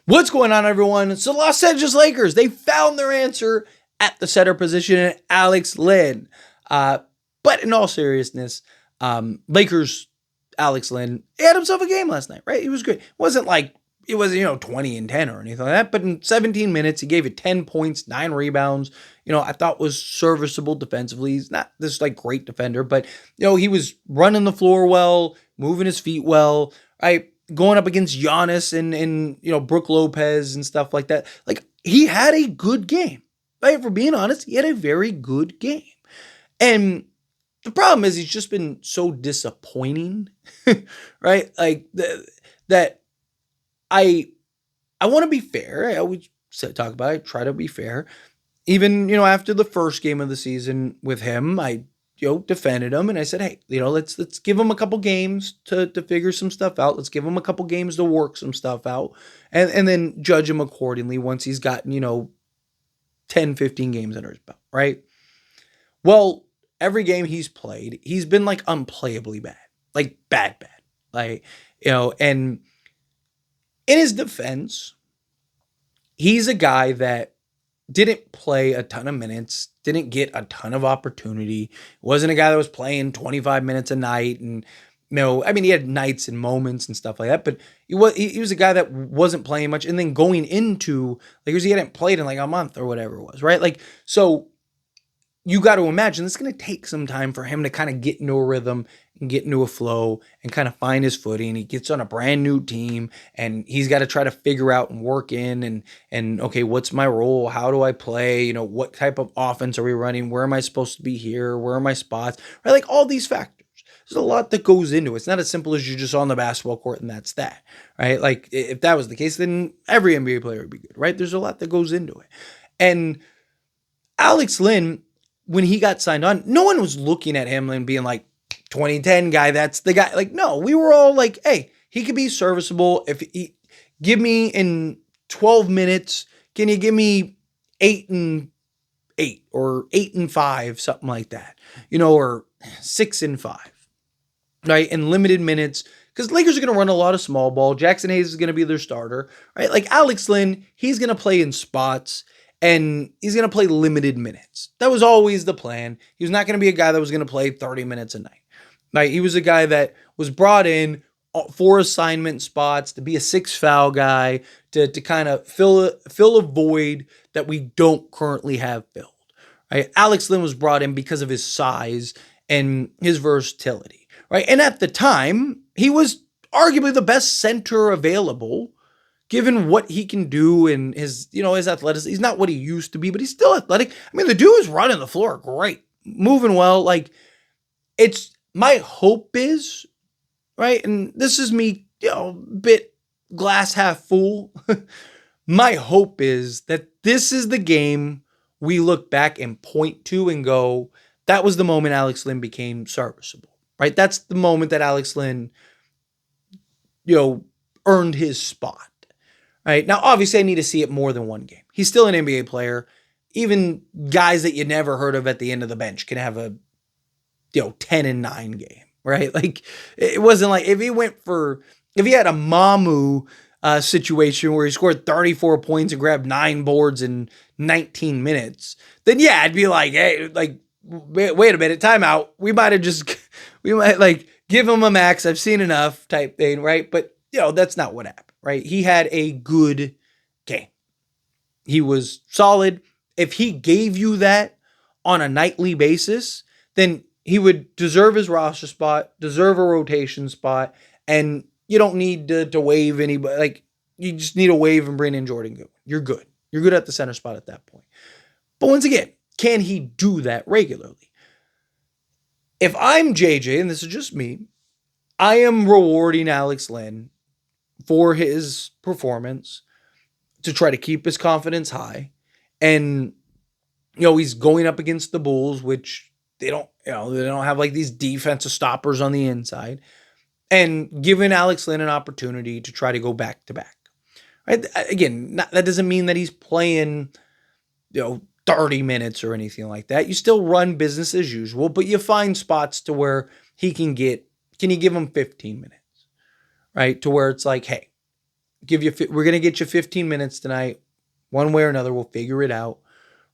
What's going on, everyone? It's the Los Angeles Lakers. They found their answer at the center position, Alex Len. But in all seriousness, Lakers, Alex Len, he had himself a game last night, right? He was good. It wasn't 20 and 10 or anything like that, but in 17 minutes, he gave it 10 points, 9 rebounds. I thought was serviceable defensively. He's not this great defender, but he was running the floor well, moving his feet well, right? Going up against Giannis and Brook Lopez and stuff like that. He had a good game. Right? For being honest, he had a very good game. And the problem is he's just been so disappointing, right? That I want to be fair. I always talk about it, try to be fair. Even, after the first game of the season with him, I defended him, and I said, hey, let's give him a couple games to figure some stuff out. Let's give him a couple games to work some stuff out, and then judge him accordingly once he's gotten 10, 15 games under his belt, right? Well, every game he's played, he's been unplayably bad, bad, and in his defense, he's a guy that didn't play a ton of minutes, didn't get a ton of opportunity. Wasn't a guy that was playing 25 minutes a night. And, he had nights and moments and stuff like that, but he was a guy that wasn't playing much. And then going into Lakers, he hadn't played in a month or whatever it was, right? So you got to imagine it's going to take some time for him to kind of get into a rhythm and get into a flow and kind of find his footing. He gets on a brand new team and he's got to try to figure out and work in and okay, what's my role? How do I play? What type of offense are we running? Where am I supposed to be here? Where are my spots? Right? All these factors. There's a lot that goes into it. It's not as simple as you're just on the basketball court and that's that, right? If that was the case, then every NBA player would be good, right? There's a lot that goes into it. And Alex Len, when he got signed on, no one was looking at him and being 2010 guy, that's the guy. No, we were all hey, he could be serviceable. If he give me in 12 minutes, can you give me 8 and 8 or 8 and 5, something like that, or 6 and 5, right? In limited minutes, because Lakers are going to run a lot of small ball. Jackson Hayes is going to be their starter, right? Alex Len, he's going to play in spots. And he's going to play limited minutes. That was always the plan. He was not going to be a guy that was going to play 30 minutes a night. Right? He was a guy that was brought in for assignment spots, to be a 6-foul guy, to kind of fill a void that we don't currently have filled. Right? Alex Len was brought in because of his size and his versatility. Right? And at the time, he was arguably the best center available, given what he can do and his athleticism. He's not what he used to be, but he's still athletic. The dude is running the floor great, moving well. It's my hope is, right? And this is me, bit glass half full. My hope is that this is the game we look back and point to and go, that was the moment Alex Len became serviceable, right? That's the moment that Alex Len, earned his spot. Right? Now, obviously, I need to see it more than one game. He's still an NBA player. Even guys that you never heard of at the end of the bench can have a 10 and 9 game, right? It wasn't if he had a Mamu situation where he scored 34 points and grabbed 9 boards in 19 minutes, then yeah, I'd be hey, wait a minute, timeout. We might give him a max. I've seen enough type thing, right? But that's not what happened. Right? He had a good game. He was solid. If he gave you that on a nightly basis, then he would deserve his roster spot, deserve a rotation spot, and you don't need to waive anybody. You just need to waive and bring in Jordan Goodwin. You're good. You're good at the center spot at that point. But once again, can he do that regularly? If I'm JJ, and this is just me, I am rewarding Alex Len for his performance to try to keep his confidence high. And, he's going up against the Bulls, which they don't have these defensive stoppers on the inside, and giving Alex Len an opportunity to try to go back to back. Right? Again, that doesn't mean that he's playing, 30 minutes or anything like that. You still run business as usual, but you find spots to where he can you give him 15 minutes, right? To where it's hey, we're going to get you 15 minutes tonight. One way or another, we'll figure it out.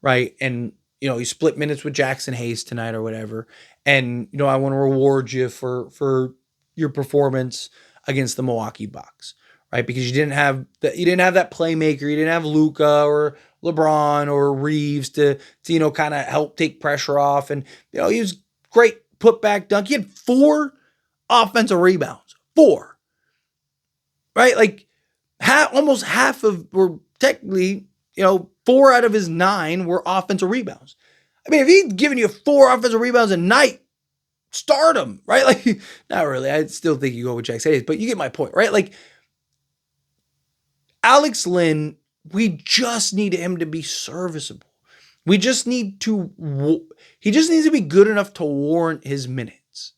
Right. And, you split minutes with Jackson Hayes tonight or whatever. And, I want to reward you for your performance against the Milwaukee Bucks. Right. Because you didn't have that playmaker. You didn't have Luka or LeBron or Reeves to kind of help take pressure off. And, he was great putback dunk. He had 4 offensive rebounds. 4. Right. Like almost half of, or technically, 4 out of his 9 were offensive rebounds. I mean, if he'd given you 4 offensive rebounds a night, start him, right? Like, not really. I still think you go with Jackson Hayes, but you get my point, right? Like, Alex Len, we just need him to be serviceable. He just needs to be good enough to warrant his minutes,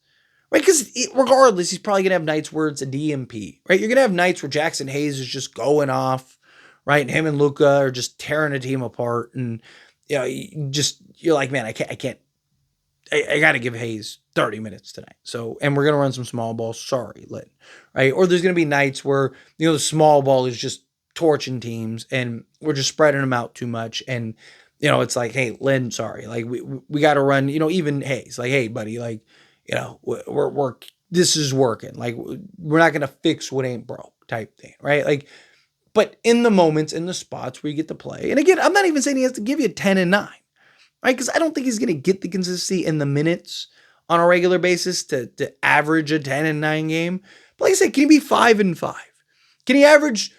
right? Because regardless, he's probably going to have nights where it's a DMP, right? You're going to have nights where Jackson Hayes is just going off, right? And him and Luka are just tearing a team apart. And, you're like, man, I got to give Hayes 30 minutes tonight. So, and we're going to run some small ball. Sorry, Lynn, right? Or there's going to be nights where, the small ball is just torching teams and we're just spreading them out too much. And, it's like, hey, Lynn, sorry. Like we got to run, even Hayes, like, hey, buddy, like, we're this is working. Like, we're not going to fix what ain't broke type thing, right? Like, but in the moments, in the spots where you get to play, and again, I'm not even saying he has to give you 10 and 9, right? Because I don't think he's going to get the consistency in the minutes on a regular basis to average a 10 and 9 game. But like I said, can he be 5 and 5? Can he average,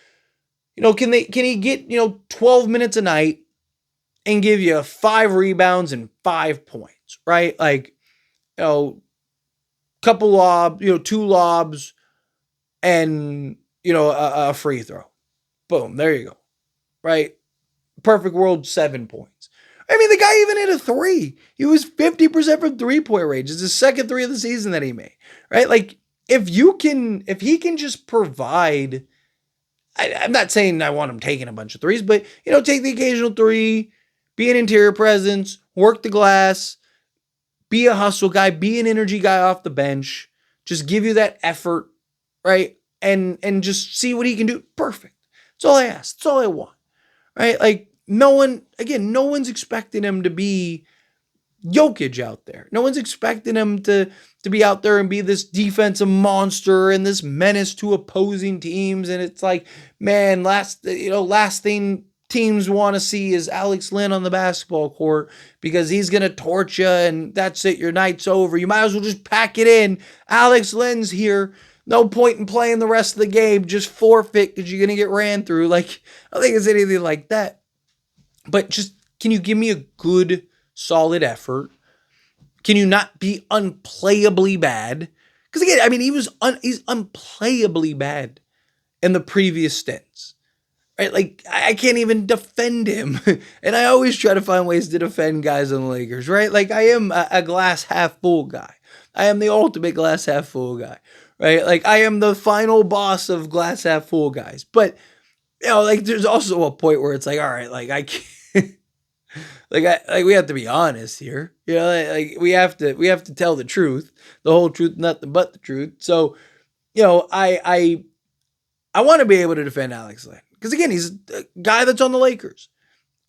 can he get, 12 minutes a night and give you 5 rebounds and 5 points, right? Like, couple lobs, 2 lobs and, a free throw. Boom, there you go. Right? Perfect world, 7 points. I mean, the guy even hit a 3. He was 50% from 3-point range. It's his second 3 of the season that he made. Right? Like, if he can just provide, I'm not saying I want him taking a bunch of 3s, but, take the occasional 3, be an interior presence, work the glass, be a hustle guy, be an energy guy off the bench, just give you that effort, right? And just see what he can do. Perfect. That's all I ask. That's all I want, right? Like, no one's expecting him to be Jokic out there. No one's expecting him to be out there and be this defensive monster and this menace to opposing teams. And it's like, man, last thing teams want to see is Alex Len on the basketball court because he's going to torch you and that's it. Your night's over. You might as well just pack it in. Alex Len's here. No point in playing the rest of the game. Just forfeit because you're going to get ran through. Like, I don't think it's anything like that. But just, can you give me a good, solid effort? Can you not be unplayably bad? Because again, I mean, he's unplayably bad in the previous stints. Right? Like, I can't even defend him. And I always try to find ways to defend guys on the Lakers, right? Like, I am a glass half full guy. I am the ultimate glass half full guy. Right? Like, I am the final boss of glass half full guys. But, like, there's also a point where it's like, all right, like, I can't, like, we have to be honest here. Like, we have to tell the truth, the whole truth, nothing but the truth. So, I want to be able to defend Alex Len. Because, again, he's a guy that's on the Lakers.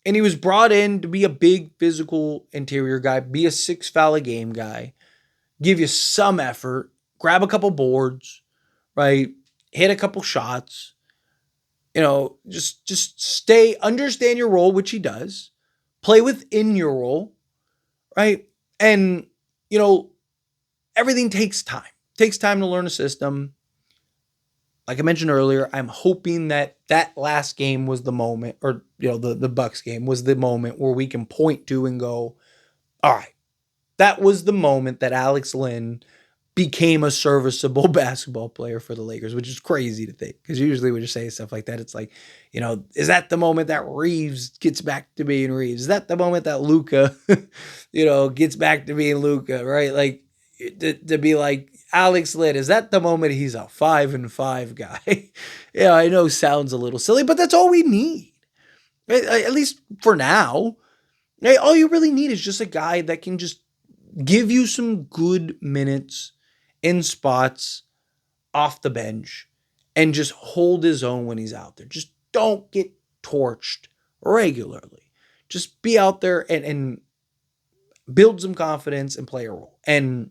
And he was brought in to be a big physical interior guy, be a 6 foul a game guy, give you some effort, grab a couple boards, right? Hit a couple shots, just understand your role, which he does, play within your role, right? And, everything takes time. It takes time to learn a system. Like I mentioned earlier, I'm hoping that last game was the moment, or, the Bucks game was the moment where we can point to and go, all right, that was the moment that Alex Len became a serviceable basketball player for the Lakers, which is crazy to think. Because usually when you say stuff like that, it's like, is that the moment that Reeves gets back to being Reeves? Is that the moment that Luka, gets back to being Luka, right? Like, to be like, Alex Len, is that the moment he's a 5 and 5 guy? I know sounds a little silly, but that's all we need. Right? At least for now. Right? All you really need is just a guy that can just give you some good minutes in spots off the bench and just hold his own when he's out there. Just don't get torched regularly. Just be out there and build some confidence and play a role. And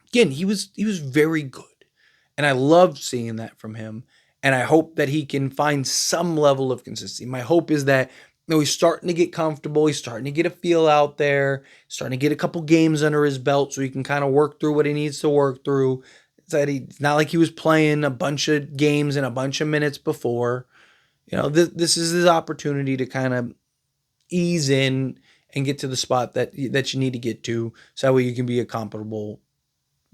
again, he was very good. And I loved seeing that from him. And I hope that he can find some level of consistency. My hope is that he's starting to get comfortable. He's starting to get a feel out there, starting to get a couple games under his belt so he can kind of work through what he needs to work through. It's not like he was playing a bunch of games and a bunch of minutes before. This is his opportunity to kind of ease in and get to the spot that you need to get to, so that way you can be a comparable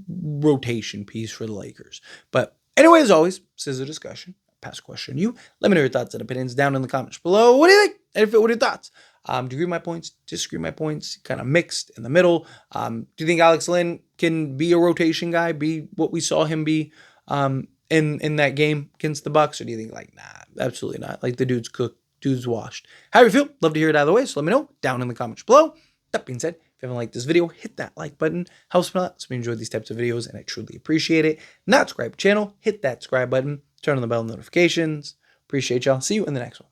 rotation piece for the Lakers. But anyway, as always, this is a discussion. Pass a question to you. Let me know your thoughts and opinions down in the comments below. What do you think? And what are your thoughts? Do you agree with my points? Disagree with my points? Kind of mixed in the middle. Do you think Alex Len can be a rotation guy? Be what we saw him be in that game against the Bucks? Or do you think nah, absolutely not? Like the dude's cooked, dude's washed. How do you feel? Love to hear it either way. So let me know down in the comments below. That being said, if you haven't liked this video, hit that like button. Helps me a lot. So we enjoy these types of videos and I truly appreciate it. Not subscribe to the channel, hit that subscribe button. Turn on the bell notifications. Appreciate y'all. See you in the next one.